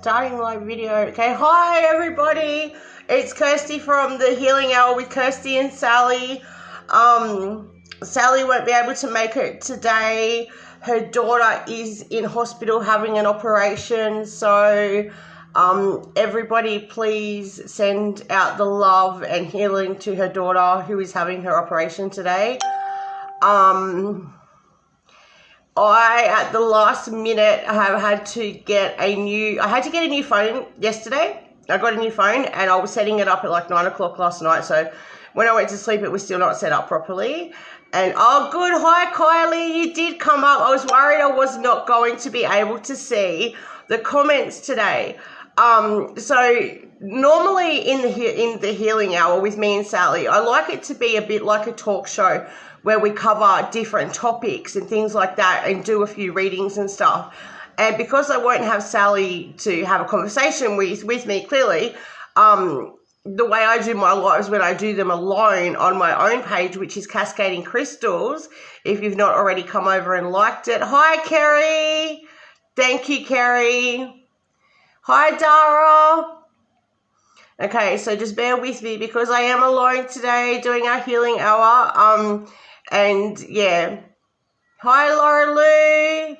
starting live video. Okay, hi everybody. It's Kirsty from the Healing Hour with Kirsty and Sally. Sally won't be able to make it today. Her daughter is in hospital having an operation, so everybody please send out the love and healing to her daughter who is having her operation today. I, at the last minute, have had to get a new phone yesterday. I got a new phone and I was setting it up at like 9 o'clock last night. So when I went to sleep, it was still not set up properly. And oh, good. Hi, Kylie. You did come up. I was worried I was not going to be able to see the comments today. So normally in the Healing Hour with me and Sally, I like it to be a bit like a talk show where we cover different topics and things like that and do a few readings and stuff. And because I won't have Sally to have a conversation with me clearly, the way I do my lives when I do them alone on my own page, which is Cascading Crystals, if you've not already come over and liked it. Hi, Kerry. Thank you, Kerry. Hi, Dara. Okay, so just bear with me because I am alone today doing our Healing Hour. And yeah, hi Laura Lou.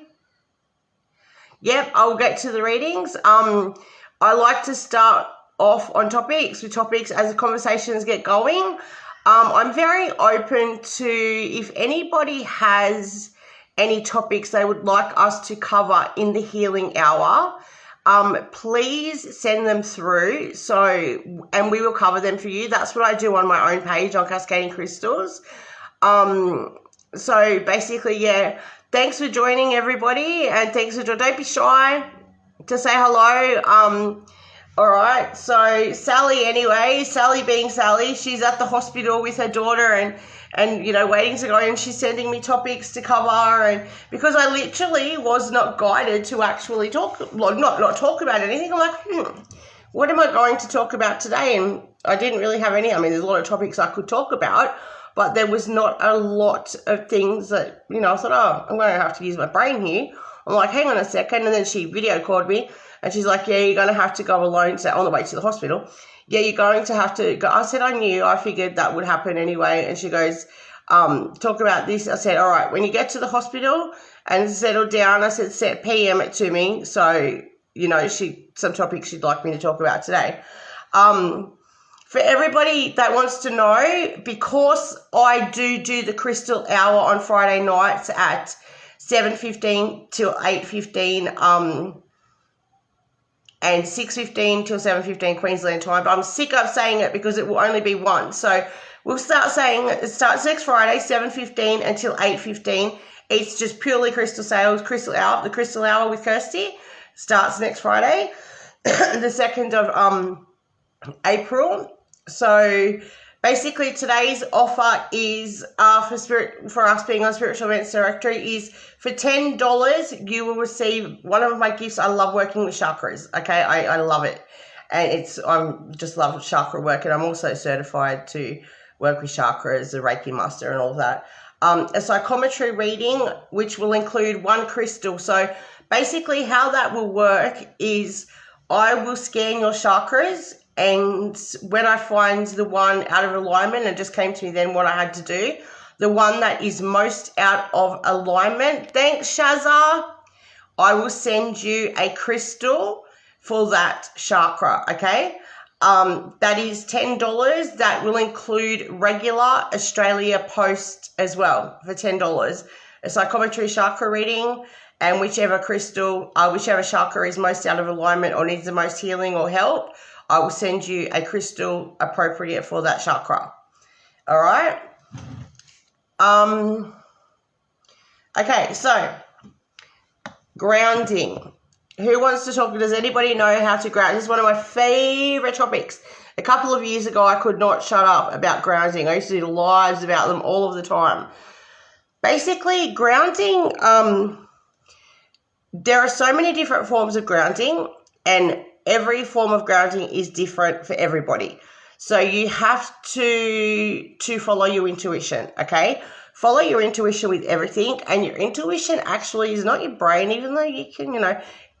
Yep, I'll get to the readings. I like to start off on topics as the conversations get going. I'm very open to if anybody has any topics they would like us to cover in the Healing Hour. Please send them through and we will cover them for you. That's what I do on my own page on Cascading Crystals. So basically, yeah, thanks for joining everybody and thanks for don't be shy to say hello. All right, so Sally being Sally, she's at the hospital with her daughter and you know, waiting to go, and she's sending me topics to cover, and because I literally was not guided to actually not talk about anything. I'm like, what am I going to talk about today? And I didn't really have any. I mean, there's a lot of topics I could talk about, but there was not a lot of things that, you know, I thought, oh, I'm going to have to use my brain here. I'm like, hang on a second. And then she video called me and she's like, yeah, you're going to have to go alone on the way to the hospital. Yeah, you're going to have to go. I said, I figured that would happen anyway. And she goes, talk about this. I said, all right, when you get to the hospital and settle down, I said, PM it to me. So, you know, some topics she'd like me to talk about today. For everybody that wants to know, because I do the Crystal Hour on Friday nights at 7:15 till 8:15, and 6:15 till 7:15 Queensland time. But I'm sick of saying it because it will only be once. So we'll start saying it starts next Friday, 7:15 until 8:15. It's just purely crystal sales, Crystal Hour. The Crystal Hour with Kirsty starts next Friday, the 2nd of April. So basically today's offer is for us being on Spiritual Events Directory is for $10 you will receive one of my gifts. I love working with chakras. Okay, I love it, and I just love chakra work, and I'm also certified to work with chakras, a Reiki master, and all of that. A psychometry reading, which will include one crystal. So basically how that will work is I will scan your chakras, and when I find the one out of alignment, it just came to me then what I had to do, the one that is most out of alignment, thanks Shazza, I will send you a crystal for that chakra, okay? That is $10. That will include regular Australia Post as well for $10. A psychometry chakra reading, and whichever chakra is most out of alignment or needs the most healing or help, I will send you a crystal appropriate for that chakra. All right. Okay, so grounding. Who wants to talk? Does anybody know how to ground? This is one of my favorite topics. A couple of years ago, I could not shut up about grounding. I used to do lives about them all of the time. Basically, grounding, there are so many different forms of grounding, and every form of grounding is different for everybody. So you have to follow your intuition, okay? Follow your intuition with everything, and your intuition actually is not your brain, even though you can,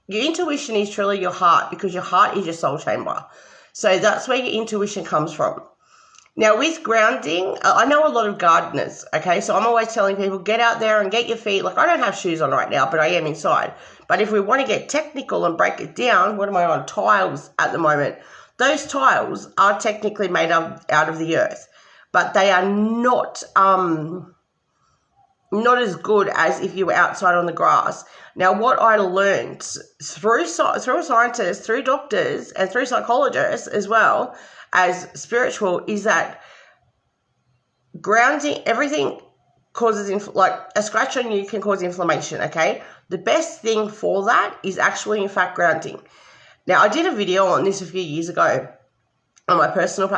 your intuition is truly your heart, because your heart is your soul chamber. So that's where your intuition comes from. Now, with grounding, I know a lot of gardeners, okay? So I'm always telling people, get out there and get your feet. Like, I don't have shoes on right now, but I am inside. But if we want to get technical and break it down, what am I on? Tiles at the moment. Those tiles are technically made out of the earth, but they are not as good as if you were outside on the grass. Now, what I learned through scientists, through doctors, and through psychologists as well as spiritual, is that grounding, everything causes, like a scratch on you can cause inflammation, okay? The best thing for that is actually, in fact, grounding. Now, I did a video on this a few years ago on my personal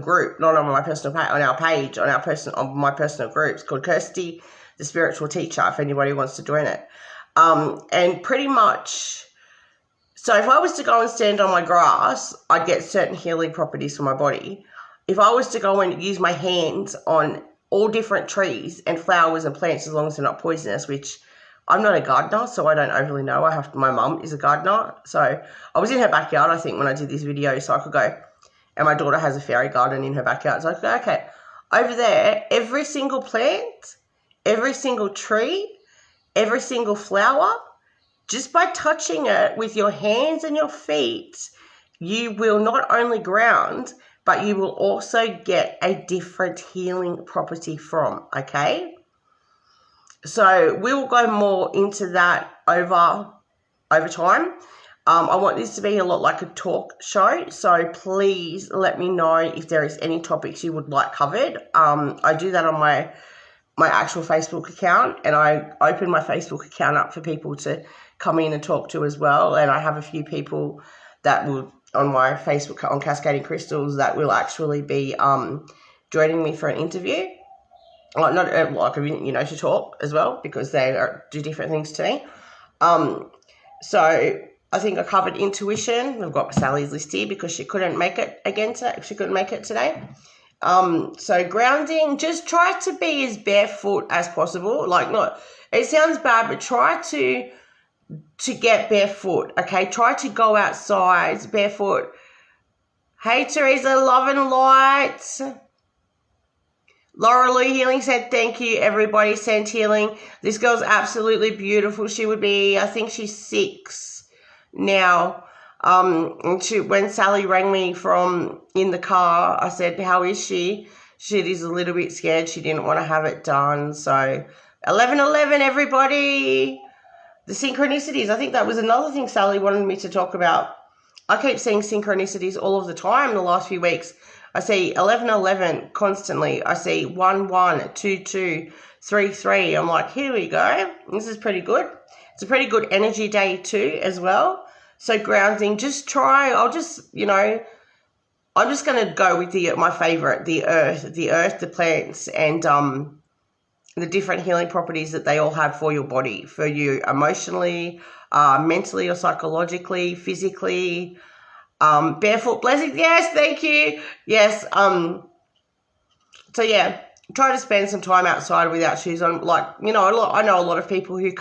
group, not on my personal page, on my personal groups called Kirsty, the Spiritual Teacher, if anybody wants to join it. And pretty much, so if I was to go and stand on my grass, I'd get certain healing properties for my body. If I was to go and use my hands on all different trees and flowers and plants, as long as they're not poisonous, which I'm not a gardener, so I don't overly know. My mum is a gardener. So I was in her backyard, I think, when I did this video, so I could go, and my daughter has a fairy garden in her backyard. So I could go, okay, over there, every single plant, every single tree, every single flower, just by touching it with your hands and your feet, you will not only ground, but you will also get a different healing property from, okay? So we'll go more into that over time. I want this to be a lot like a talk show, so please let me know if there is any topics you would like covered. I do that on my actual Facebook account, and I open my Facebook account up for people to come in and talk to as well. And I have a few people that will, on my Facebook, on Cascading Crystals, that will actually be joining me for an interview. Like, not like, to talk as well, because they do different things to me. So I think I covered intuition. I've got Sally's list here because she couldn't make it again today. She couldn't make it today. So grounding, just try to be as barefoot as possible. Like, no, it sounds bad, but try to get barefoot, okay? Try to go outside barefoot. Hey, Teresa, love and light. Laura Lou Healing said, thank you, everybody. Sent healing. This girl's absolutely beautiful. She would be, I think she's 6 now. When Sally rang me from in the car, I said, how is she? She is a little bit scared. She didn't want to have it done. So 11/11, everybody. The synchronicities. I think that was another thing Sally wanted me to talk about. I keep seeing synchronicities all of the time the last few weeks. I see 11/11 constantly. I see 1/1, 2/2, 3/3. I'm like, here we go. This is pretty good. It's a pretty good energy day too as well. So grounding, just try. I'm just going to go with my favorite, the earth, the plants, and the different healing properties that they all have for your body, for you emotionally, mentally or psychologically, physically. Barefoot blessings. Yes, thank you. Yes. So yeah, try to spend some time outside without shoes on. Like, I know a lot of people who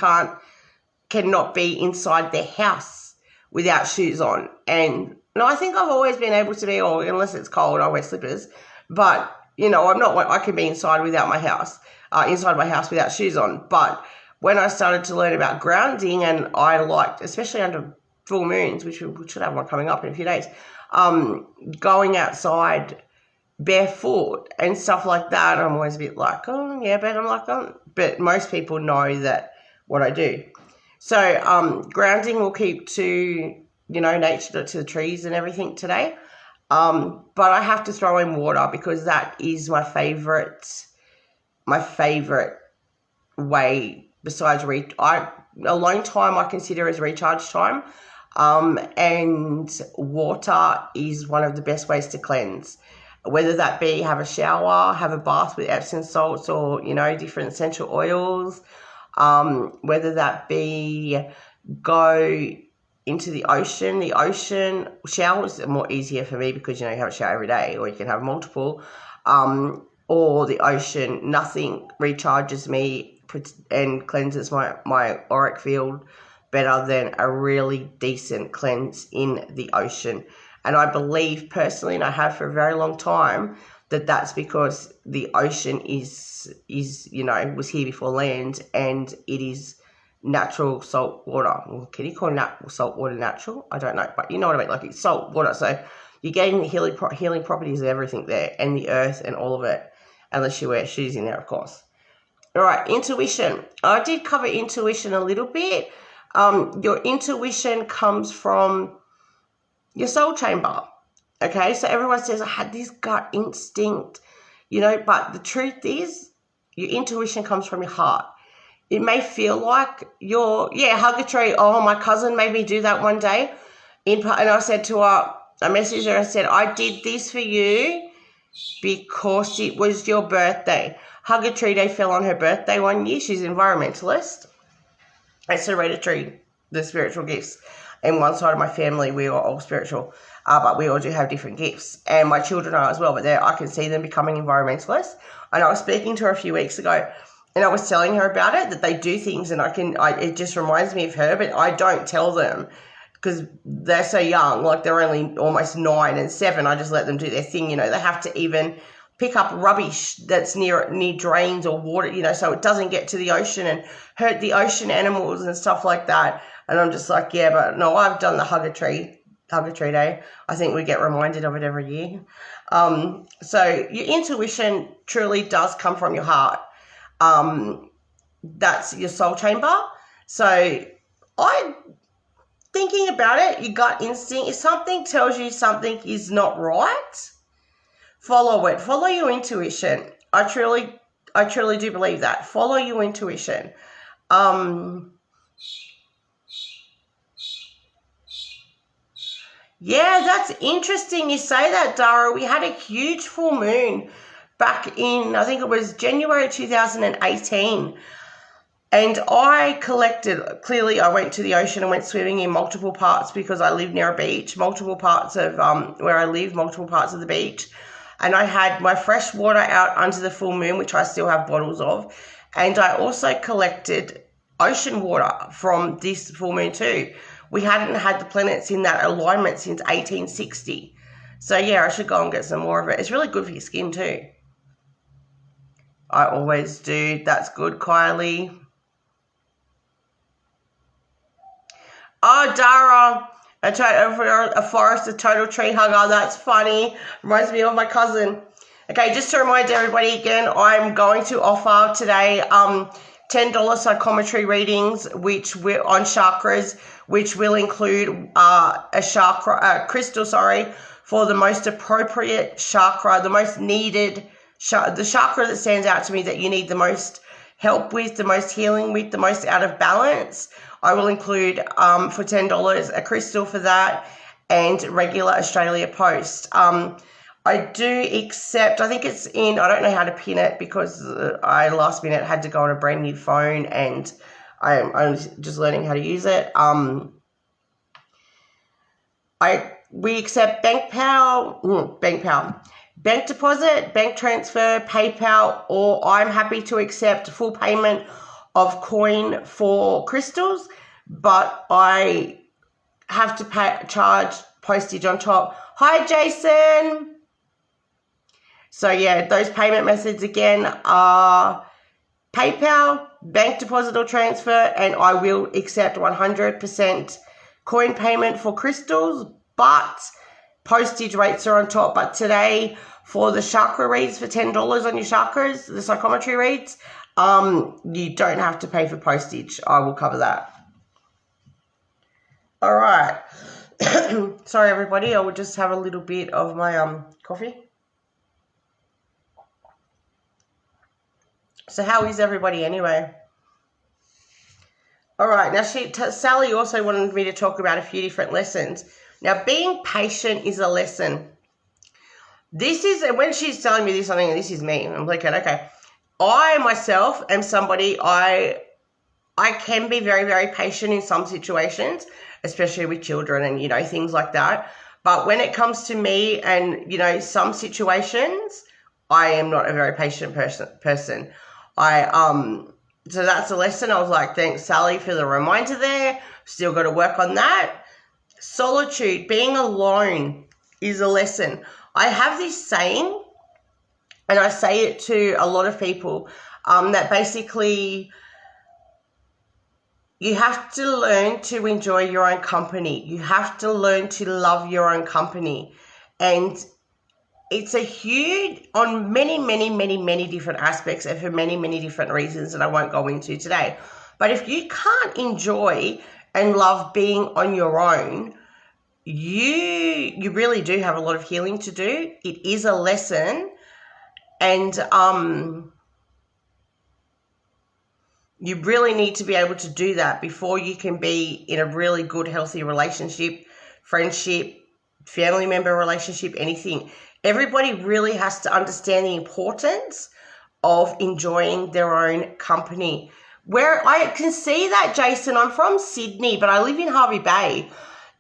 cannot be inside their house without shoes on. And I think I've always been able to be, or unless it's cold, I wear slippers. But, I can be inside my house without shoes on. But when I started to learn about grounding, and I liked, especially under full moons, which we should have one coming up in a few days, going outside barefoot and stuff like that, I'm always a bit like, oh, yeah, but I'm like, oh. But most people know that what I do. So grounding will keep to, nature, to the trees and everything today. But I have to throw in water because that is my favorite way besides alone time I consider as recharge time. And water is one of the best ways to cleanse, whether that be have a shower, have a bath with Epsom salts or, different essential oils, whether that be go into the ocean showers are more easier for me because, you have a shower every day, or you can have multiple, or the ocean. Nothing recharges me and cleanses my auric field better than a really decent cleanse in the ocean. And I believe personally, and I have for a very long time, that that's because the ocean is was here before land, and it is natural salt water. Can you call salt water natural? I don't know, but you know what I mean. Like, it's salt water, so you're getting the healing properties of everything there, and the earth and all of it, unless you wear shoes in there, of course. All right, intuition. I did cover intuition a little bit. Your intuition comes from your soul chamber. Okay, so everyone says, I had this gut instinct, but the truth is, your intuition comes from your heart. It may feel like hug a tree. Oh, my cousin made me do that one day. And I said to her, I messaged her and said, I did this for you because it was your birthday. Hug a Tree Day fell on her birthday one year. She's an environmentalist. It's hereditary, the spiritual gifts. And one side of my family, we are all spiritual, but we all do have different gifts. And my children are as well, but I can see them becoming environmentalists. And I was speaking to her a few weeks ago, and I was telling her about it, that they do things, and it just reminds me of her, but I don't tell them because they're so young, like they're only almost 9 and 7. I just let them do their thing. They have to even pick up rubbish that's near drains or water, so it doesn't get to the ocean and hurt the ocean animals and stuff like that. And I'm just like, yeah, but no, I've done the Hug a Tree Day. I think we get reminded of it every year. So your intuition truly does come from your heart. That's your soul chamber. So thinking about it, your gut instinct, if something tells you something is not right, follow it. Follow your intuition. I truly do believe that. Follow your intuition. Yeah, that's interesting you say that, Dara. We had a huge full moon back in, I think it was January 2018. And I clearly I went to the ocean and went swimming in multiple parts because I live near a beach, multiple parts of where I live, multiple parts of the beach. And I had my fresh water out under the full moon, which I still have bottles of. And I also collected ocean water from this full moon too. We hadn't had the planets in that alignment since 1860. So yeah, I should go and get some more of it. It's really good for your skin too. I always do. That's good, Kylie. Oh, Dara, a forest, a total tree hugger. That's funny. Reminds me of my cousin. Okay, just to remind everybody again, I'm going to offer today $10 psychometry readings, which we're on chakras, which will include a crystal, for the most appropriate chakra, the most needed, the chakra that stands out to me that you need the most help with, the most healing with, the most out of balance. I will include for $10 a crystal for that and regular Australia Post. I do accept, I think it's in, I don't know how to pin it because I last minute had to go on a brand new phone and I'm just learning how to use it. We accept bank deposit, bank transfer, PayPal, or I'm happy to accept full payment of coin for crystals, but I have to charge postage on top. Hi, Jason. So yeah, those payment methods again are PayPal, bank deposit or transfer, and I will accept 100% coin payment for crystals, but postage rates are on top. But today, for the chakra reads for $10 on your chakras, the psychometry reads, you don't have to pay for postage. I will cover that. All right. Sorry, everybody. I will just have a little bit of my coffee. So how is everybody anyway? All right. Now, Sally also wanted me to talk about a few different lessons. Now, being patient is a lesson. This is, and when she's telling me this, I think this is me. I'm like, okay. I myself am somebody, I can be very, very patient in some situations, especially with children and, things like that. But when it comes to me and, some situations, I am not a very patient person. So that's a lesson. I was like, thanks, Sally, for the reminder there. Still got to work on that. Solitude, being alone, is a lesson. I have this saying, and I say it to a lot of people, that basically you have to learn to enjoy your own company. You have to learn to love your own company. And it's a huge, on many, many, many, many different aspects and for many, many different reasons that I won't go into today. But if you can't enjoy and love being on your own, you really do have a lot of healing to do. It is a lesson, and you really need to be able to do that before you can be in a really good, healthy relationship, friendship, family member relationship, anything. Everybody really has to understand the importance of enjoying their own company. Where I can see that, Jason, I'm from Sydney, but I live in Harvey Bay.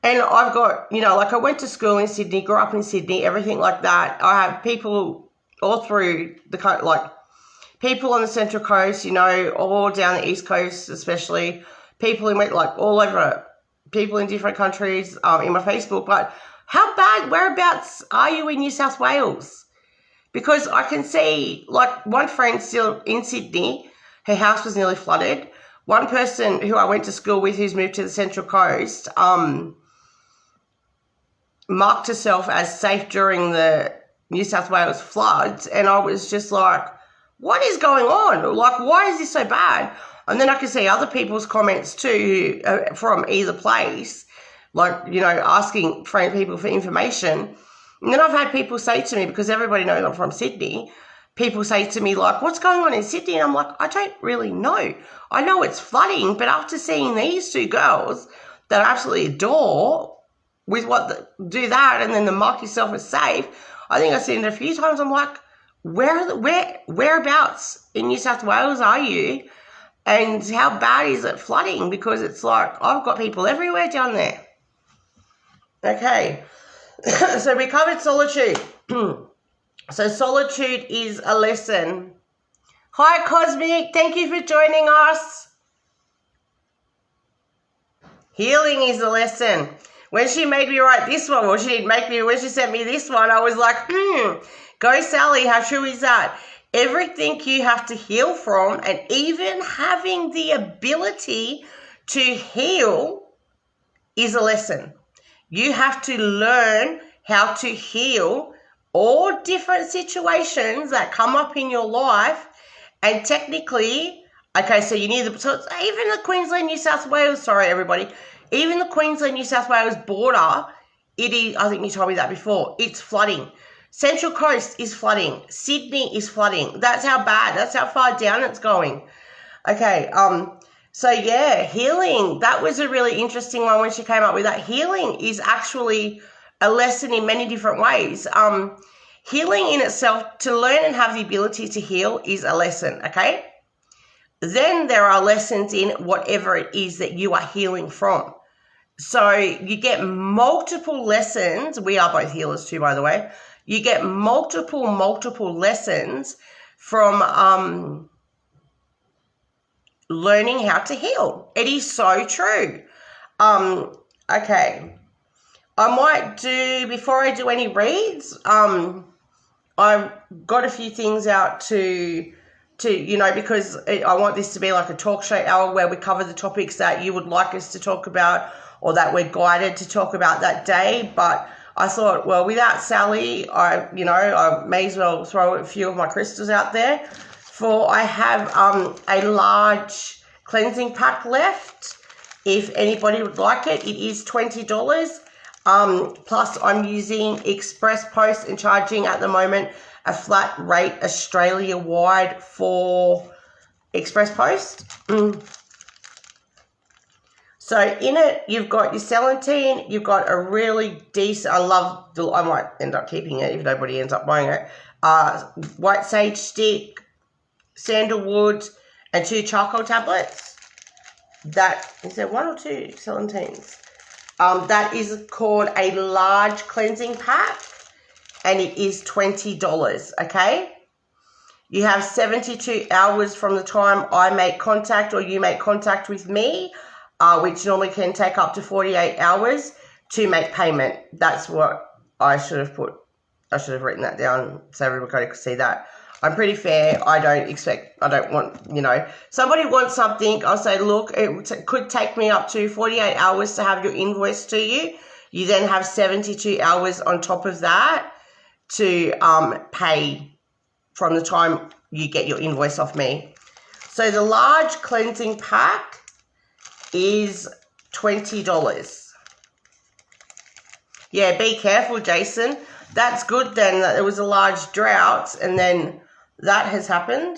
And I've got, like I went to school in Sydney, grew up in Sydney, everything like that. I have people all through the country, like people on the Central Coast, all down the East Coast especially, people in like all over, people in different countries in my Facebook. But how bad, whereabouts are you in New South Wales? Because I can see, like, one friend still in Sydney, her house was nearly flooded. One person who I went to school with who's moved to the Central Coast, marked herself as safe during the New South Wales floods, and I was just like, what is going on? Like, why is this so bad? And then I can see other people's comments too from either place, like, asking people for information. And then I've had people say to me, because everybody knows I'm from Sydney, people say to me, like, what's going on in Sydney? And I'm like, I don't really know. I know it's flooding, but after seeing these two girls that I absolutely adore, with do that and then the mark yourself as safe, I think I've seen it a few times. I'm like, whereabouts in New South Wales are you? And how bad is it flooding? Because it's like, I've got people everywhere down there. Okay, so we covered solitude. So solitude is a lesson. Hi, Cosmic. Thank you for joining us. Healing is a lesson. When she made me write this one, when she sent me this one, I was like, go Sally, how true is that? Everything you have to heal from, and even having the ability to heal is a lesson. You have to learn how to heal all different situations that come up in your life. And technically, okay, so you need so even the Queensland, New South Wales, sorry everybody, even the Queensland, New South Wales border, it is, I think you told me that before, it's flooding. Central Coast is flooding. Sydney is flooding. That's how bad, that's how far down it's going. Okay, so yeah, healing, that was a really interesting one when she came up with that. Healing is actually a lesson in many different ways. Healing in itself, to learn and have the ability to heal, is a lesson, okay? Then there are lessons in whatever it is that you are healing from. So you get multiple lessons. We are both healers too, by the way. You get multiple lessons from learning how to heal. It is so true. Okay. I might do, before I do any reads, I've got a few things out to because I want this to be like a talk show hour where we cover the topics that you would like us to talk about or that we're guided to talk about that day. But I thought, well, without Sally, I may as well throw a few of my crystals out there. For I have a large cleansing pack left. If anybody would like it, it is $20. Plus I'm using Express Post and charging at the moment a flat rate Australia-wide for Express Post. So in it, you've got your celandine, you've got a really decent, I might end up keeping it if nobody ends up buying it, white sage stick, sandalwood, and 2 charcoal tablets. Is there 1 or 2 celandines? That is called a large cleansing pack, and it is $20, okay? You have 72 hours from the time I make contact or you make contact with me which normally can take up to 48 hours to make payment. That's what I should have put. I should have written that down so everybody could see that. I'm pretty fair. I don't want, you know, somebody wants something. I'll say, look, it could take me up to 48 hours to have your invoice to you. You then have 72 hours on top of that to pay from the time you get your invoice off me. So the large cleansing pack is $20. Yeah, be careful, Jason. That's good then that there was a large drought and then that has happened.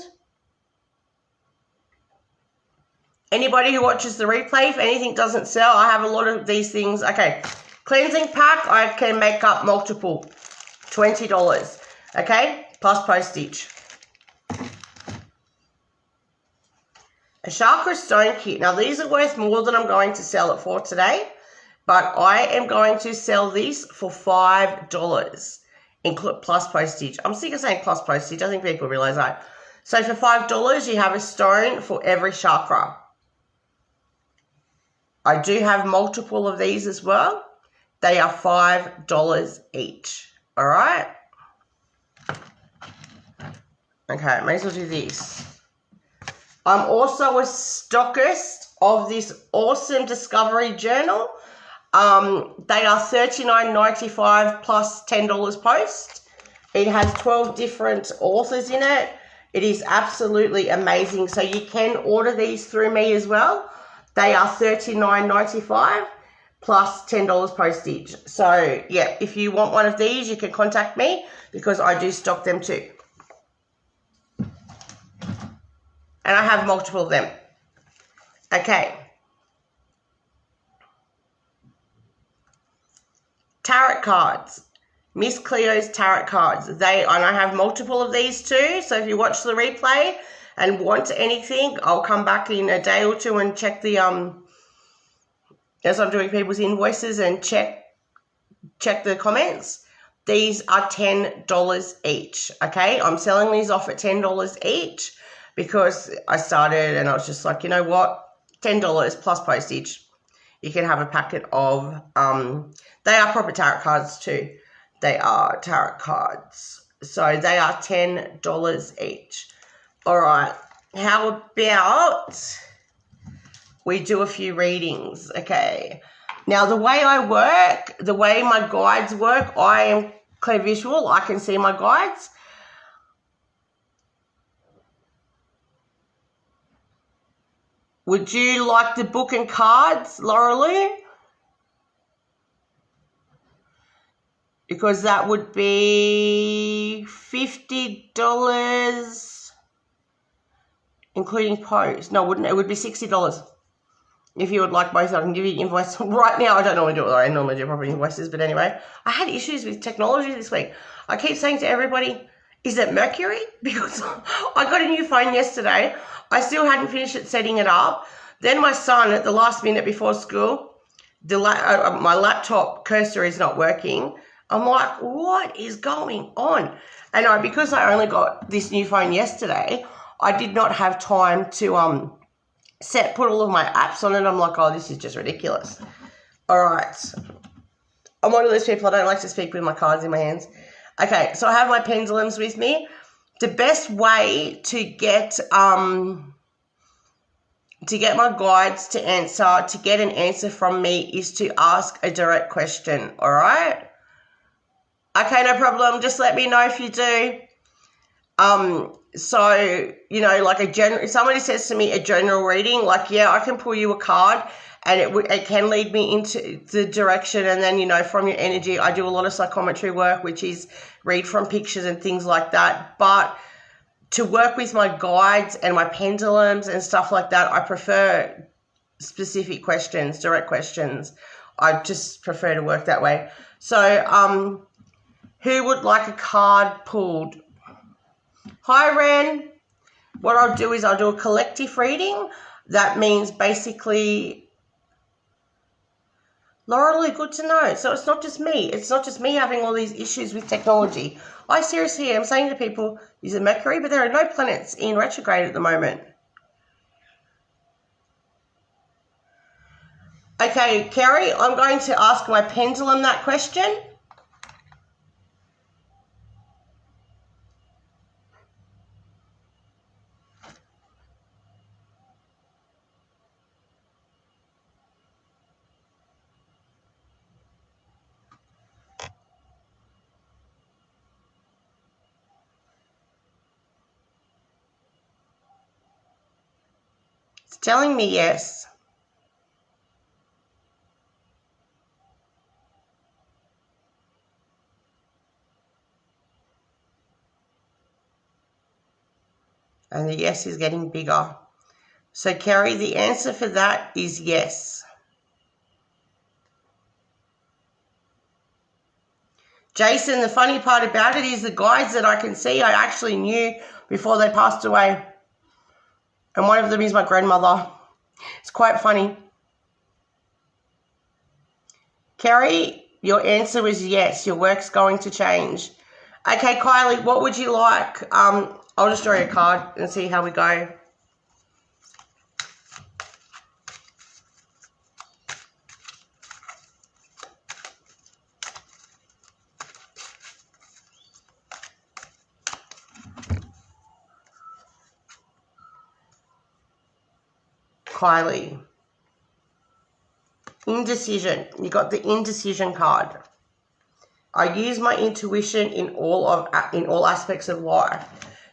Anybody who watches the replay, if anything doesn't sell, I have a lot of these things. Okay, cleansing pack, I can make up multiple. $20, okay, plus postage. A Chakra Stone Kit. Now, these are worth more than I'm going to sell it for today, but I am going to sell these for $5, plus postage. I'm sick of saying plus postage. I think people realize that. So for $5, you have a stone for every chakra. I do have multiple of these as well. They are $5 each. All right. Okay, may as well do this. I'm also a stockist of this awesome Discovery Journal. They are $39.95 plus $10 post. It has 12 different authors in it. It is absolutely amazing. So you can order these through me as well. They are $39.95 plus $10 postage. So yeah, if you want one of these, you can contact me because I do stock them too. And I have multiple of them. Okay. Tarot cards. Miss Cleo's tarot cards. And I have multiple of these too. So if you watch the replay and want anything, I'll come back in a day or two and check the as I'm doing people's invoices and check the comments. These are $10 each. Okay, I'm selling these off at $10 each because I started and I was just like, you know what, $10 plus postage. You can have a packet of they are proper tarot cards too. They are tarot cards. So they are $10 each. All right. How about we do a few readings? Okay. Now, the way I work, the way my guides work, I am clairvisual. I can see my guides. Would you like the book and cards, Laura Lou? Because that would be $50, including post. No, wouldn't it? It would be $60. If you would like both, I can give you an invoice right now. I don't normally do it. I normally do proper invoices, but anyway. I had issues with technology this week. I keep saying to everybody, is it Mercury? Because I got a new phone yesterday. I still hadn't finished setting it up. Then my son, at the last minute before school, my laptop cursor is not working. I'm like, what is going on? And because I only got this new phone yesterday, I did not have time to put all of my apps on it. I'm like, oh, this is just ridiculous. All right. I'm one of those people, I don't like to speak with my cards in my hands. Okay, so I have my pendulums with me. The best way to get my guides to get an answer from me is to ask a direct question, all right? Okay, no problem. Just let me know if you do. So, you know, like if somebody says to me a general reading, like, yeah, I can pull you a card and it can lead me into the direction. And then, you know, from your energy, I do a lot of psychometry work, which is read from pictures and things like that. But to work with my guides and my pendulums and stuff like that, I prefer specific questions, direct questions. I just prefer to work that way. So, who would like a card pulled? Hi, Ren. What I'll do is I'll do a collective reading. That means basically, Laura, good to know. So it's not just me. It's not just me having all these issues with technology. I seriously am saying to people, is it Mercury? But there are no planets in retrograde at the moment. Okay, Kerry, I'm going to ask my pendulum that question. It's telling me yes. And the yes is getting bigger. So, Kerry, the answer for that is yes. Jason, the funny part about it is the guides that I can see I actually knew before they passed away. And one of them is my grandmother. It's quite funny. Kerry, your answer was yes. Your work's going to change. Okay, Kylie, what would you like? I'll just draw you a card and see how we go. Kylie. Indecision. You got the indecision card. I use my intuition in all aspects of life.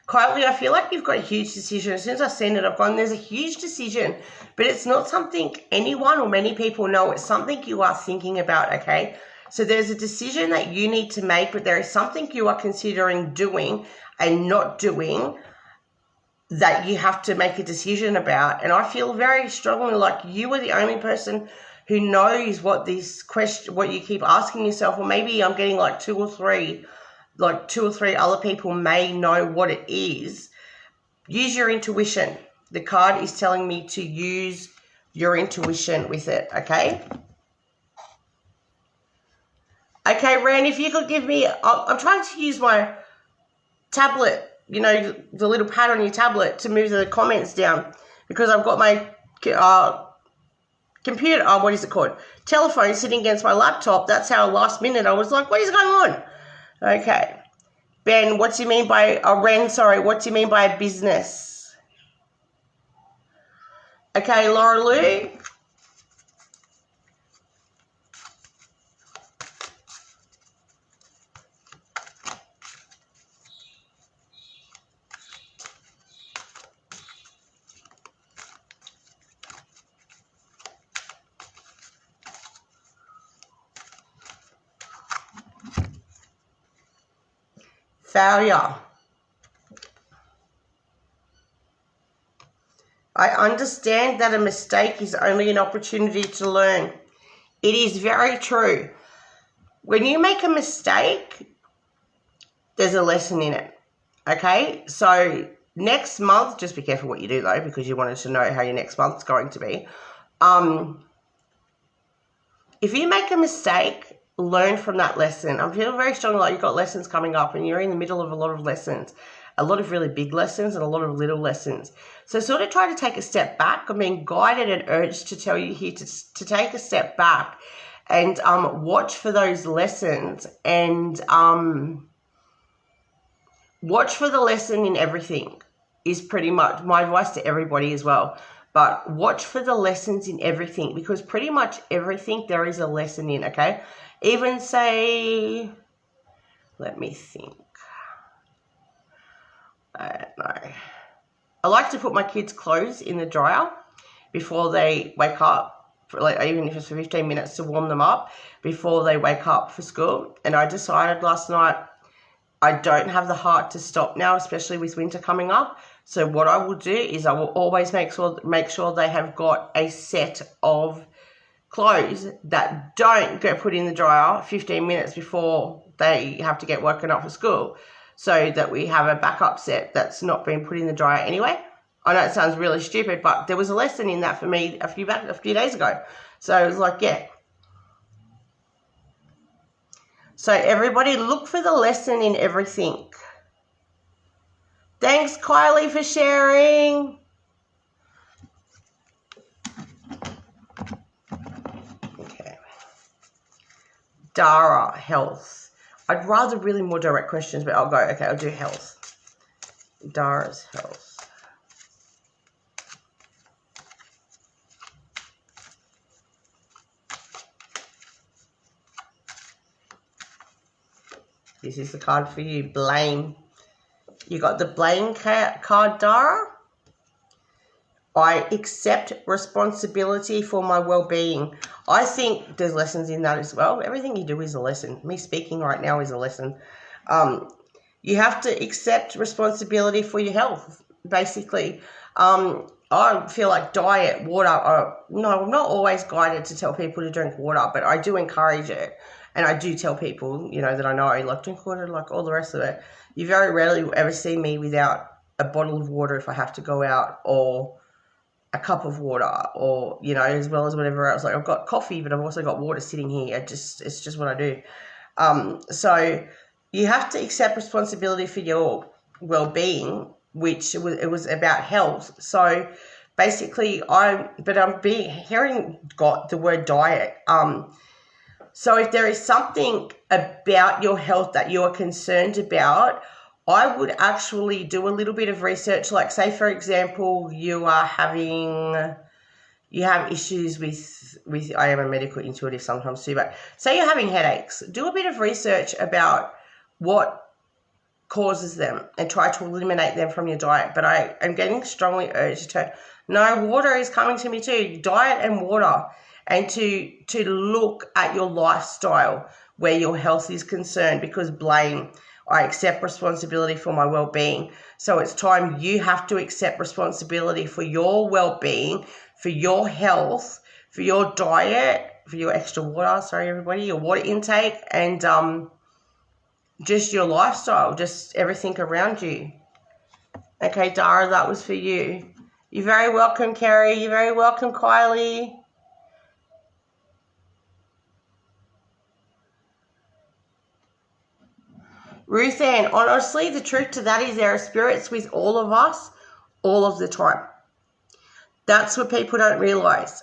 Kylie, I feel like you've got a huge decision. As soon as I send it, I've gone, there's a huge decision, but it's not something anyone or many people know. It's something you are thinking about, okay? So there's a decision that you need to make, but there is something you are considering doing and not doing that you have to make a decision about. And I feel very strongly like you are the only person who knows what this question, what you keep asking yourself, or maybe I'm getting like two or three other people may know what it is. Use your intuition. The card is telling me to use your intuition with it, okay? Okay, Ren, if you could give me, I'm trying to use my tablet, you know, the little pad on your tablet to move the comments down because I've got my computer, what is it called? Telephone sitting against my laptop. That's how last minute I was like, what is going on? Okay. Ben, what do you mean by, Ren, sorry, what do you mean by a business? Okay, Laura Lou. Failure. I understand that a mistake is only an opportunity to learn. It is very true. When you make a mistake, there's a lesson in it. Okay? So next month, just be careful what you do though, because you wanted to know how your next month's going to be. If you make a mistake, learn from that lesson. I feel very strongly like you've got lessons coming up and you're in the middle of a lot of lessons, a lot of really big lessons and a lot of little lessons. So sort of try to take a step back. I'm being guided and urged to tell you here to take a step back and watch for those lessons and watch for the lesson in everything is pretty much my advice to everybody as well. But watch for the lessons in everything because pretty much everything there is a lesson in, okay? Even say, let me think. I don't know. I like to put my kids' clothes in the dryer before they wake up, for like, even if it's for 15 minutes to warm them up before they wake up for school. And I decided last night I don't have the heart to stop now, especially with winter coming up. So what I will do is I will always make sure they have got a set of clothes that don't get put in the dryer 15 minutes before they have to get woken up for school, so that we have a backup set that's not been put in the dryer anyway. I know it sounds really stupid, but there was a lesson in that for me a few days ago. So it was like, yeah. So everybody look for the lesson in everything. Thanks, Kylie, for sharing. Dara, health. I'd rather really more direct questions, but I'll go, okay, I'll do health. Dara's health. This is the card for you, blame. You got the blame card, Dara. I accept responsibility for my well-being. I think there's lessons in that as well. Everything you do is a lesson. Me speaking right now is a lesson. You have to accept responsibility for your health, basically. I feel like diet, water, no, I'm not always guided to tell people to drink water, but I do encourage it. And I do tell people, that I know, like, drink water, like all the rest of it. You very rarely ever see me without a bottle of water if I have to go out, or a cup of water, or, as well as whatever else. Like, I've got coffee, but I've also got water sitting here. It's just what I do. So you have to accept responsibility for your well-being, which it was about health. So basically, I'm hearing got the word diet. So if there is something about your health that you're concerned about, I would actually do a little bit of research. Like, say, for example, you have issues with, I am a medical intuitive sometimes too, but say you're having headaches, do a bit of research about what causes them and try to eliminate them from your diet. But I am getting strongly urged to, no, water is coming to me too, diet and water. And to look at your lifestyle where your health is concerned, because blame, I accept responsibility for my well-being. So it's time you have to accept responsibility for your well-being, for your health, for your diet, for your extra water, your water intake, and just your lifestyle, just everything around you. Okay, Dara, that was for you. You're very welcome, Kerry. You're very welcome, Kylie. Ruth Ann, honestly, the truth to that is there are spirits with all of us all of the time. That's what people don't realize.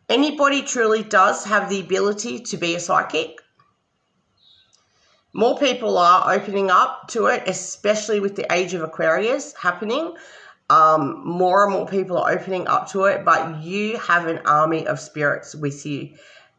Anybody truly does have the ability to be a psychic. More people are opening up to it, especially with the age of Aquarius happening. More and more people are opening up to it, but you have an army of spirits with you.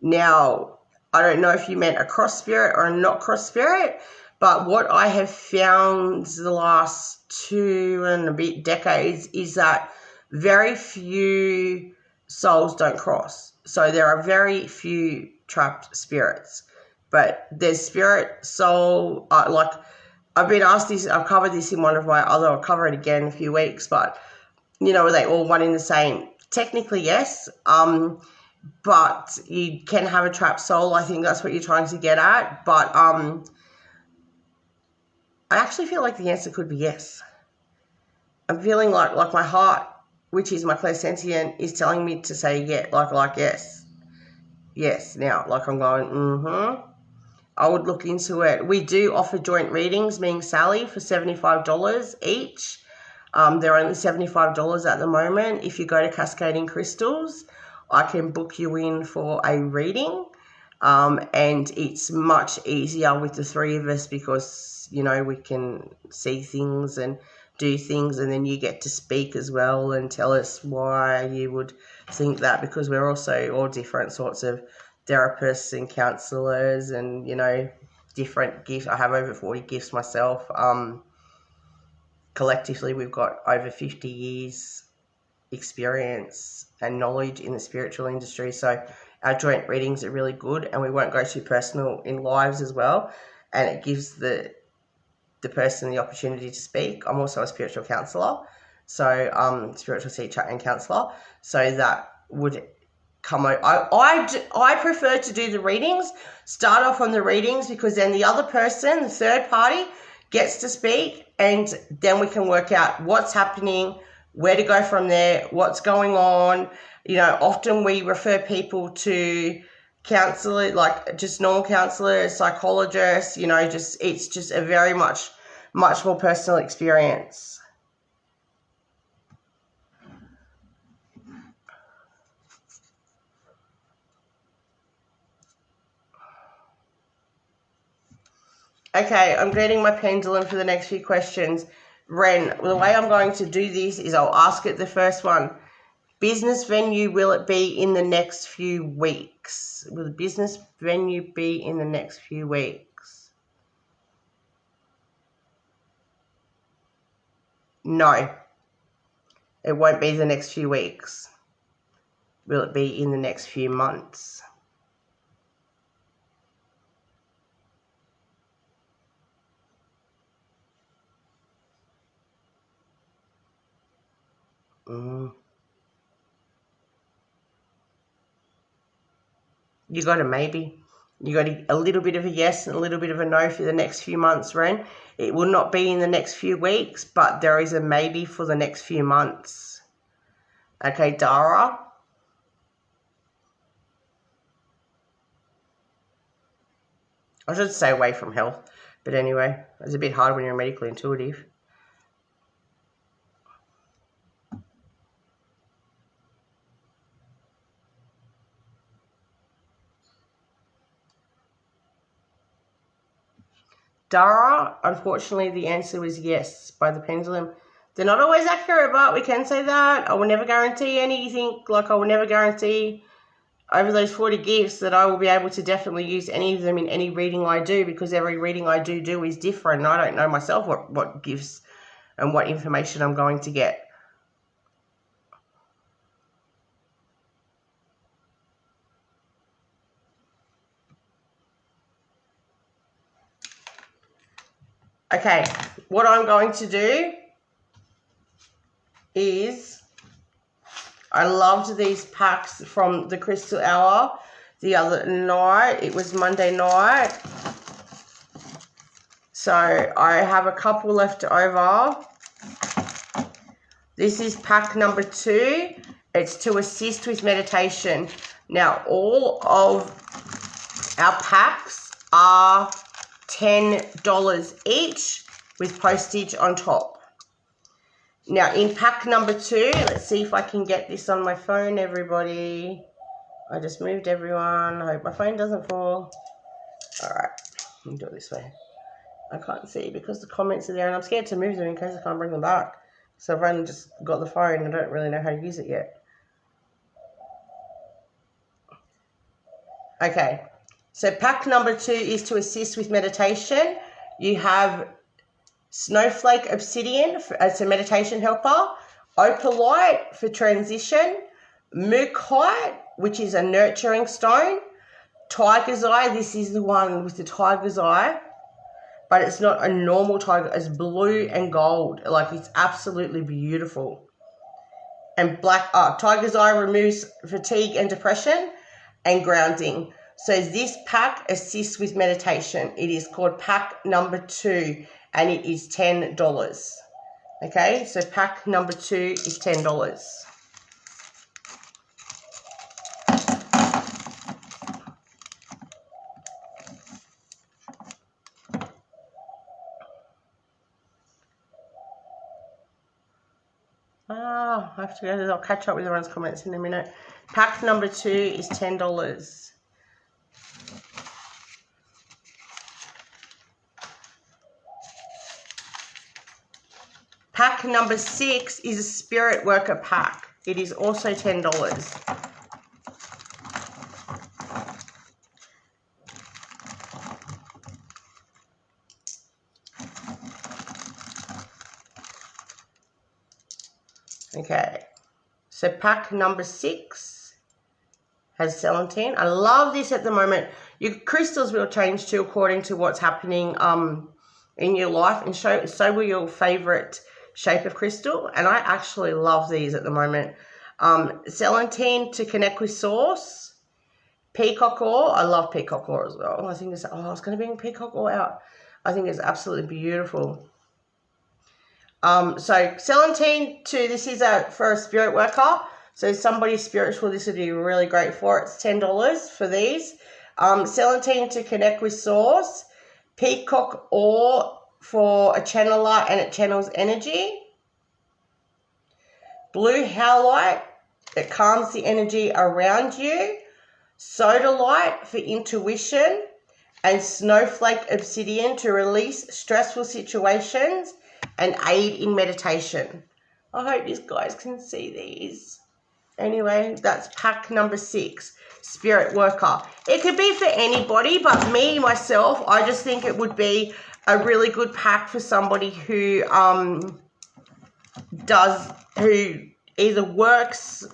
Now, I don't know if you meant a cross spirit or a not cross spirit, but what I have found the last 2 and a bit decades is that very few souls don't cross. So there are very few trapped spirits, but there's spirit, soul, like I've been asked this, I've covered this in one of my other, I'll cover it again in a few weeks, but are they all one in the same? Technically, yes. But you can have a trapped soul. I think that's what you're trying to get at. But I actually feel like the answer could be yes. I'm feeling like my heart, which is my clairsentient, is telling me to say yeah, like yes. Yes. Now, like I'm going, I would look into it. We do offer joint readings, me and Sally, for $75 each. They're only $75 at the moment. If you go to Cascading Crystals, I can book you in for a reading, and it's much easier with the 3 of us because, we can see things and do things, and then you get to speak as well and tell us why you would think that, because we're also all different sorts of therapists and counsellors and, different gifts. I have over 40 gifts myself. Collectively, we've got over 50 years experience and knowledge in the spiritual industry, so our joint readings are really good, and we won't go too personal in lives as well, and it gives the person the opportunity to speak. I'm also a spiritual counsellor, so spiritual teacher and counsellor, so that would come out. I prefer to do the readings, start off on the readings, because then the other person, the third party, gets to speak, and then we can work out what's happening, where to go from there, what's going on. Often we refer people to counselors, like just normal counselors, psychologists, it's just a very much more personal experience. Okay, I'm getting my pendulum for the next few questions. Ren, the way I'm going to do this is I'll ask it the first one. Business venue, will it be in the next few weeks? Will the business venue be in the next few weeks? No, it won't be the next few weeks. Will it be in the next few months? You got a maybe. You got a little bit of a yes and a little bit of a no for the next few months, Ren. It will not be in the next few weeks, but there is a maybe for the next few months. Okay, Dara. I should stay away from health, but anyway, it's a bit hard when you're medically intuitive. Dara, unfortunately, the answer was yes by the pendulum. They're not always accurate, but we can say that. I will never guarantee anything. Like, I will never guarantee over those 40 gifts that I will be able to definitely use any of them in any reading I do, because every reading I do is different. I don't know myself what gifts and what information I'm going to get. Okay, what I'm going to do is, I loved these packs from the Crystal Hour the other night. It was Monday night. So I have a couple left over. This is pack number 2. It's to assist with meditation. Now, all of our packs are $10 each with postage on top. Now, in pack number 2, let's see if I can get this on my phone, everybody. I just moved everyone. I hope my phone doesn't fall. All right, let me do it this way. I can't see because the comments are there, and I'm scared to move them in case I can't bring them back. So I've only just got the phone and I don't really know how to use it yet. Okay, so pack number 2 is to assist with meditation. You have Snowflake Obsidian as a meditation helper, Opalite for transition, Mookhite, which is a nurturing stone, Tiger's Eye, this is the one with the tiger's eye, but it's not a normal tiger, it's blue and gold, like it's absolutely beautiful. And black, Tiger's Eye removes fatigue and depression and grounding. So this pack assists with meditation. It is called pack number 2 and it is $10. Okay, so pack number 2 is $10. I have to go. I'll catch up with everyone's comments in a minute. Pack number 2 is $10. Pack number 6 is a Spirit Worker pack. It is also $10. Okay, so pack number 6 has celandine. I love this at the moment. Your crystals will change too according to what's happening in your life, and so will your favorite shape of crystal. And I actually love these at the moment. Celandine to connect with source. Peacock ore. I love peacock ore as well. I think it's, I was going to bring peacock ore out. I think it's absolutely beautiful. So celandine to, this is for a spirit worker. So somebody spiritual, this would be really great for. It's $10 for these. Celandine to connect with source. Peacock ore for a channeler and it channels energy. Blue howlite, it calms the energy around you. Sodalite for intuition. and snowflake obsidian to release stressful situations and aid in meditation. I hope you guys can see these. Anyway, that's pack number 6, Spirit Worker. It could be for anybody, but me, myself, I just think it would be a really good pack for somebody who who either works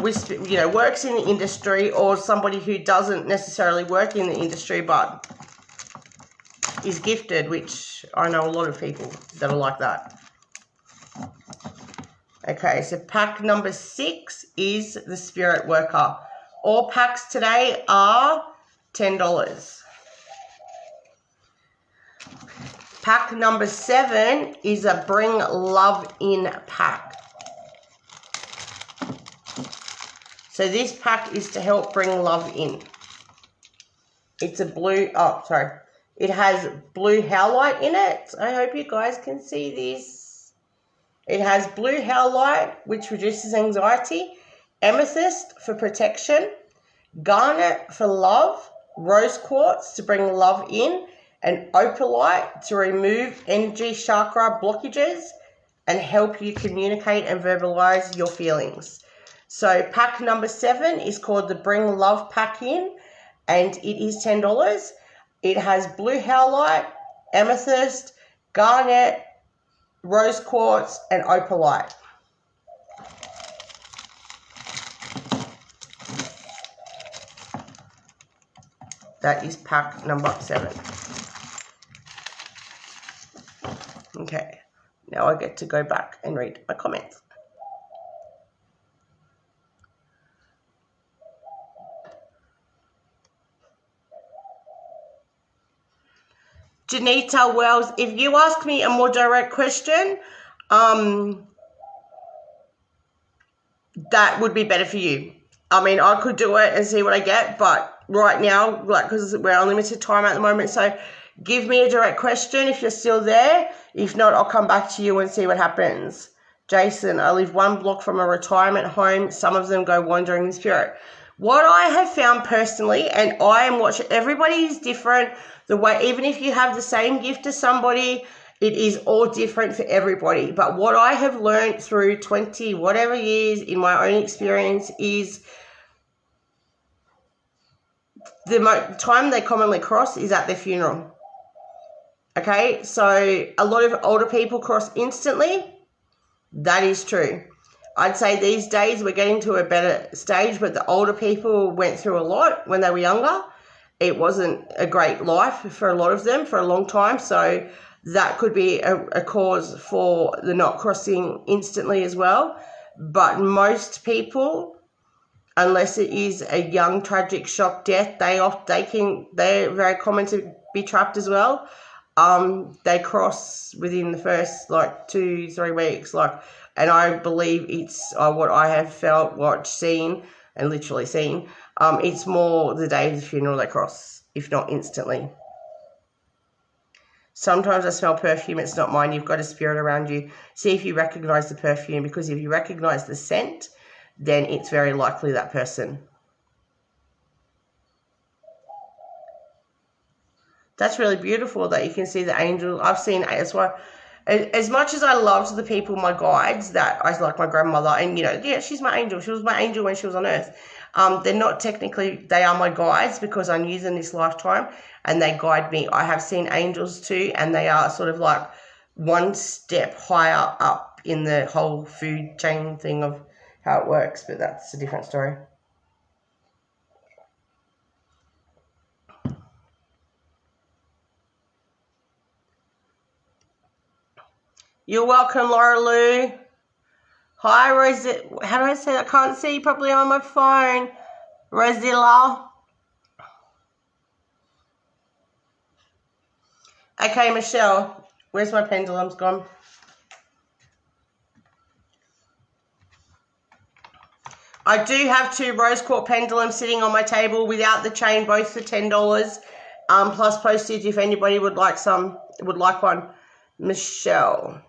with, works in the industry, or somebody who doesn't necessarily work in the industry but is gifted, which I know a lot of people that are like that. Okay, so pack number 6 is the Spirit Worker. All packs today are $10. Pack number 7 is a Bring Love In pack. So this pack is to help bring love in. It's a blue, it has blue howlite in it. I hope you guys can see this. It has blue howlite, which reduces anxiety, amethyst for protection, garnet for love, rose quartz to bring love in, and opalite to remove energy chakra blockages and help you communicate and verbalize your feelings. So pack number 7 is called the Bring Love Pack In, and it is $10. It has blue howlite, amethyst, garnet, rose quartz, and opalite. That is pack number 7. Okay, now I get to go back and read my comments. Janita Wells, if you ask me a more direct question, that would be better for you. I mean, I could do it and see what I get, but right now, because we're on limited time at the moment, so give me a direct question if you're still there. If not, I'll come back to you and see what happens. Jason, I live 1 block from a retirement home. Some of them go wandering in spirit. What I have found personally, and I am watching, everybody is different. The way, even if you have the same gift as somebody, it is all different for everybody. But what I have learned through 20 whatever years in my own experience is the time they commonly cross is at their funeral. Okay, so a lot of older people cross instantly. That is true. I'd say these days we're getting to a better stage, but the older people went through a lot when they were younger. It wasn't a great life for a lot of them for a long time, so that could be a cause for the not crossing instantly as well. But most people, unless it is a young tragic shock death, they're very common to be trapped as well. They cross within the first 2-3 weeks, and I believe it's what I have felt, watched, seen, and literally seen. It's more the day of the funeral they cross, if not instantly. Sometimes I smell perfume, it's not mine. You've got a spirit around you. See if you recognize the perfume, because if you recognize the scent, then it's very likely that person. That's really beautiful that you can see the angel. I've seen as well. As much as I loved the people, my guides, that I like my grandmother, and she's my angel. She was my angel when she was on earth. They're not technically, they are my guides because I'm using this lifetime and they guide me. I have seen angels too, and they are sort of like one step higher up in the whole food chain thing of how it works, but that's a different story. You're welcome, Laura Lou. Hi, Rosie. How do I say that? I can't see properly on my phone. Rosilla. Okay, Michelle. Where's my pendulum's gone? I do have 2 rose quartz pendulums sitting on my table without the chain, both for $10. Plus postage if anybody would like one. Michelle.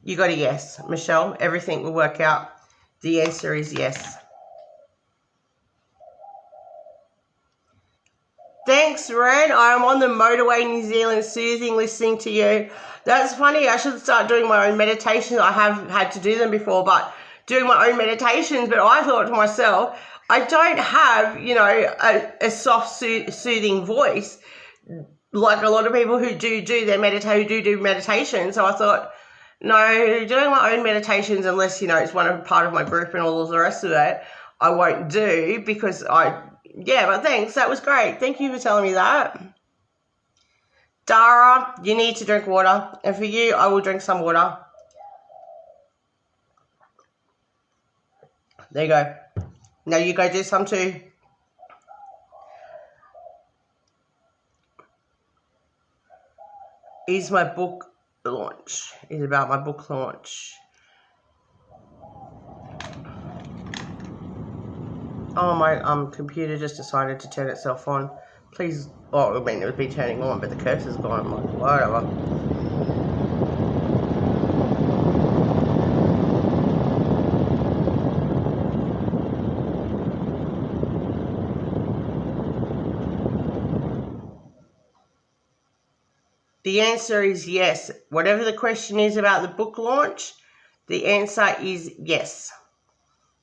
You got a yes, Michelle. Everything will work out. The answer is yes. Thanks, Ren. I'm on the motorway, New Zealand, soothing, listening to you. That's funny. I should start doing my own meditations. I have had to do them before, but doing my own meditations. But I thought to myself, I don't have, you know, a soft, soothing voice like a lot of people who do their meditation. So I thought, no, doing my own meditations, unless, you know, it's part of my group and all the rest of it, I won't do because yeah, but thanks. That was great. Thank you for telling me that. Dara, you need to drink water. And for you, I will drink some water. There you go. Now you go do some too. Is my book launch? Is about my book launch. Oh, my computer just decided to turn itself on. Please, oh, I mean, it would be turning on, but the cursor's gone. I'm like, whatever. The answer is yes. Whatever the question is about the book launch, the answer is yes.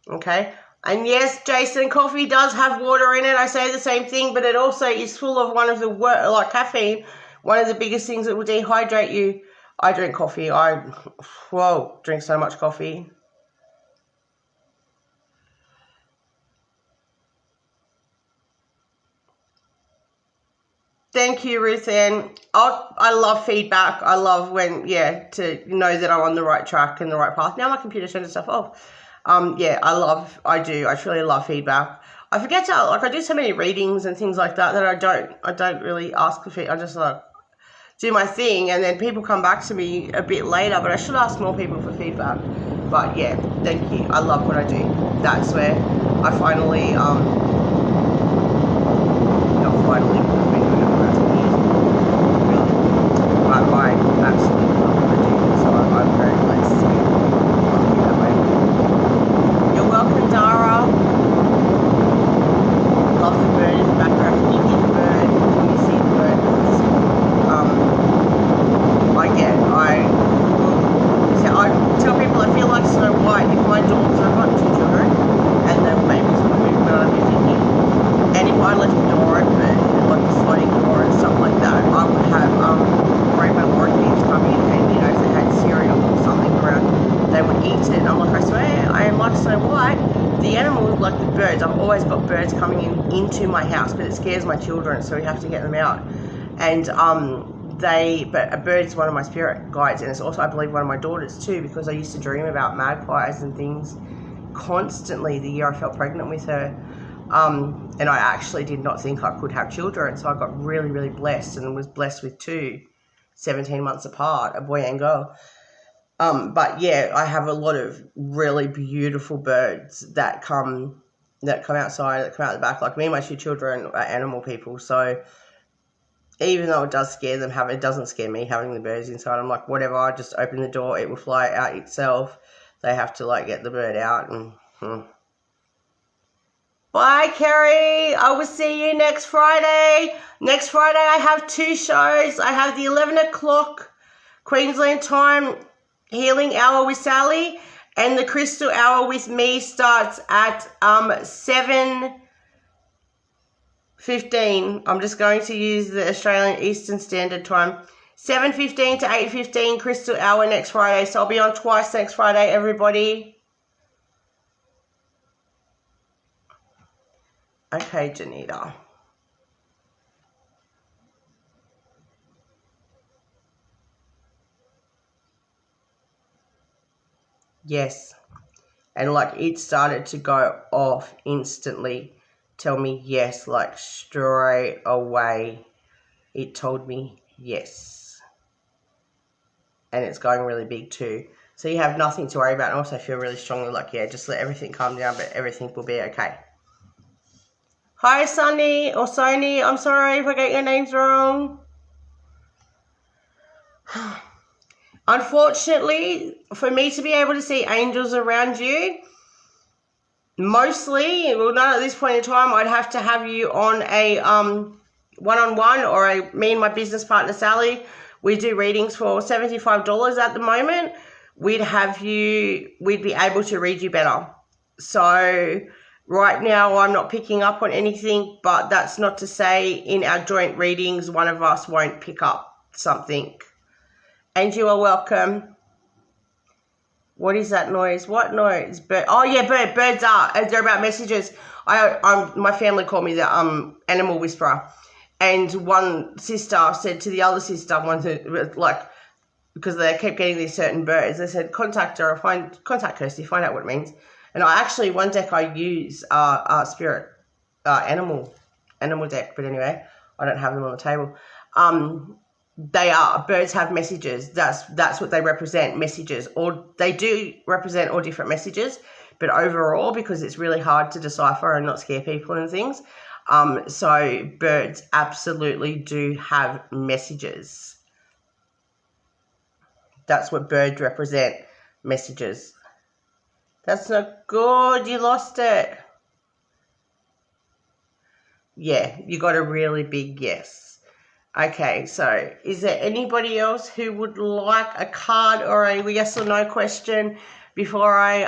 Okay? And yes, Jason, coffee does have water in it. I say the same thing, but it also is full of one of the, like caffeine, one of the biggest things that will dehydrate you. I drink coffee. Drink so much coffee. Thank you, Ruth Ann. I love feedback. I love when, to know that I'm on the right track and the right path. Now my computer turned itself off. I truly love feedback. I forget to, I do so many readings and things like that I don't really ask for feedback. I just do my thing, and then people come back to me a bit later, but I should ask more people for feedback. But yeah, thank you. I love what I do. That's where I finally, not finally, because I've been doing it for 2 years, really. But I absolutely love what I do, so I'm very blessed to be lucky that way. You're welcome, Dara. Love the bird in the background. Can you hear the bird? Can you see the bird? I tell people I feel like Snow White. If my dogs, I've got 2 children, and the babies when I lived in here, and if I left the door open, like the sliding door and stuff like that, I would have rainbow orchids come in, and you know, if they had cereal or something around, they would eat it. And I'm like, I swear, I am like Snow White. The animals, like the birds, I've always got birds coming into my house, but it scares my children, so we have to get them out. And but a bird is one of my spirit guides, and it's also, I believe, one of my daughters too, because I used to dream about magpies and things constantly the year I fell pregnant with her. And I actually did not think I could have children, so I got really, really blessed, and was blessed with 2, 17 months apart, a boy and girl. But yeah, I have a lot of really beautiful birds that come outside, that come out the back. Like me and my 2 children are animal people, so even though it does scare them, it doesn't scare me having the birds inside. I'm like, whatever, I just open the door, it will fly out itself. They have to get the bird out. And Bye, Kerry. I will see you next Friday. Next Friday I have 2 shows. I have the 11 o'clock Queensland time healing hour with Sally, and the crystal hour with me starts at 7:15. I'm just going to use the Australian Eastern Standard Time. 7:15 to 8:15 crystal hour next Friday. So I'll be on twice next Friday, everybody. Okay, Janita. Yes. And it started to go off instantly. Tell me yes, straight away. It told me yes. And it's going really big too. So you have nothing to worry about. And also feel really strongly just let everything calm down, but everything will be okay. Hi, Sunny or Sony. I'm sorry if I get your names wrong. Unfortunately, for me to be able to see angels around you, mostly, well, not at this point in time, I'd have to have you on a one-on-one, or me and my business partner, Sally, we do readings for $75 at the moment. We'd be able to read you better. So right now I'm not picking up on anything, but that's not to say in our joint readings, one of us won't pick up something. And you are welcome. What is that noise? What noise? Bird. Oh yeah, birds are. They're about messages. My family called me the animal whisperer. And one sister said to the other sister, because they kept getting these certain birds, they said, contact her, contact Kirsty, find out what it means. And one deck I use spirit, animal deck, but anyway, I don't have them on the table. Birds have messages. That's what they represent, messages. Or they do represent all different messages, but overall, because it's really hard to decipher and not scare people and things, so birds absolutely do have messages. That's what birds represent, messages. That's not good. You lost it. Yeah, you got a really big yes. Okay, so is there anybody else who would like a card or a yes or no question before I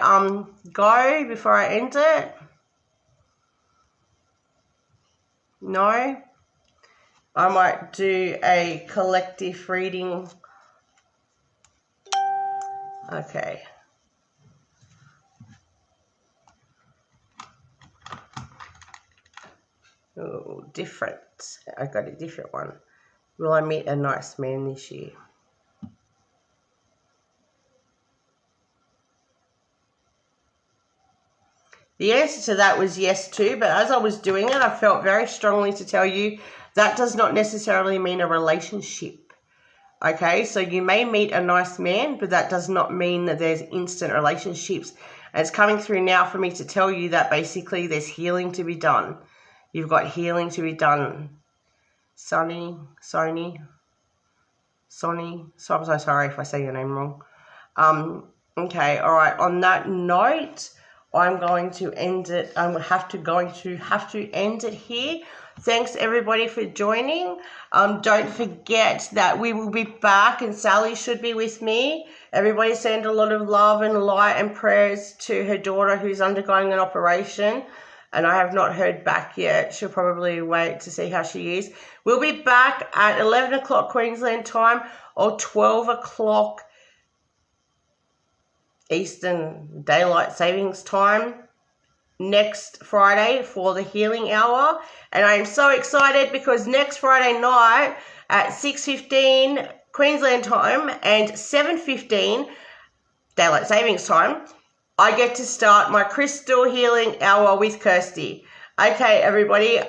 before I end it? No? I might do a collective reading. Okay. Oh, different. I got a different one. Will I meet a nice man this year? The answer to that was yes too, but as I was doing it, I felt very strongly to tell you that does not necessarily mean a relationship. Okay, so you may meet a nice man, but that does not mean that there's instant relationships. And it's coming through now for me to tell you that basically there's healing to be done. You've got healing to be done. Sonny, so I'm so sorry if I say your name wrong. Okay, all right, on that note, I'm going to end it. I'm have to end it here. Thanks everybody for joining. Don't forget that we will be back and Sally should be with me. Everybody send a lot of love and light and prayers to her daughter who's undergoing an operation. And I have not heard back yet. She'll probably wait to see how she is. We'll be back at 11 o'clock Queensland time or 12 o'clock Eastern Daylight Savings Time next Friday for the healing hour. And I am so excited because next Friday night at 6:15 Queensland time and 7:15 Daylight Savings Time, I get to start my crystal healing hour with Kirsty. Okay, everybody.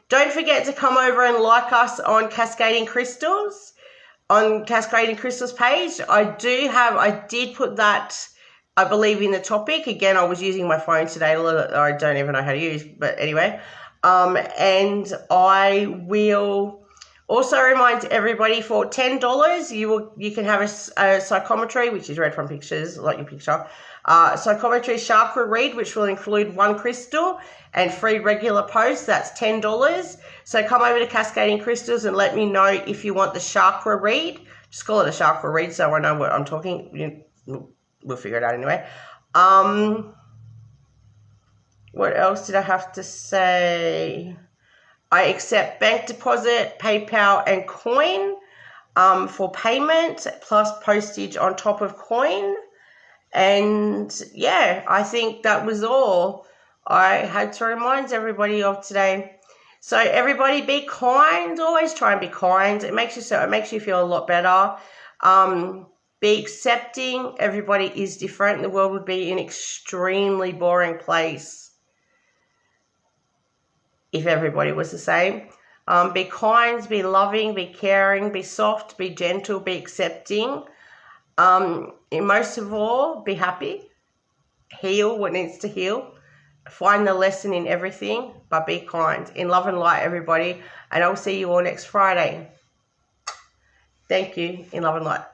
Don't forget to come over and like us on Cascading Crystals. On Cascading Crystals page, I did put that, I believe, in the topic. Again, I was using my phone today. I don't even know how to use, but anyway. And I will also remind everybody for $10, you can have a psychometry, which is read from pictures, like your picture. Psychometry chakra read, which will include one crystal and free regular posts. That's $10. So come over to Cascading Crystals and let me know if you want the chakra read. Just call it a chakra read so I know what I'm talking. We'll figure it out anyway. What else did I have to say? I accept bank deposit, PayPal, and coin for payment, plus postage on top of coin. And yeah, I think that was all I had to remind everybody of today. So everybody, be kind. Always try and be kind. It makes you feel a lot better. Be accepting. Everybody is different. The world would be an extremely boring place if everybody was the same. Be kind, be loving, be caring, be soft, be gentle, be accepting. And most of all, be happy. Heal what needs to heal. Find the lesson in everything, but be kind. In love and light, everybody. And I'll see you all next Friday. Thank you. In love and light.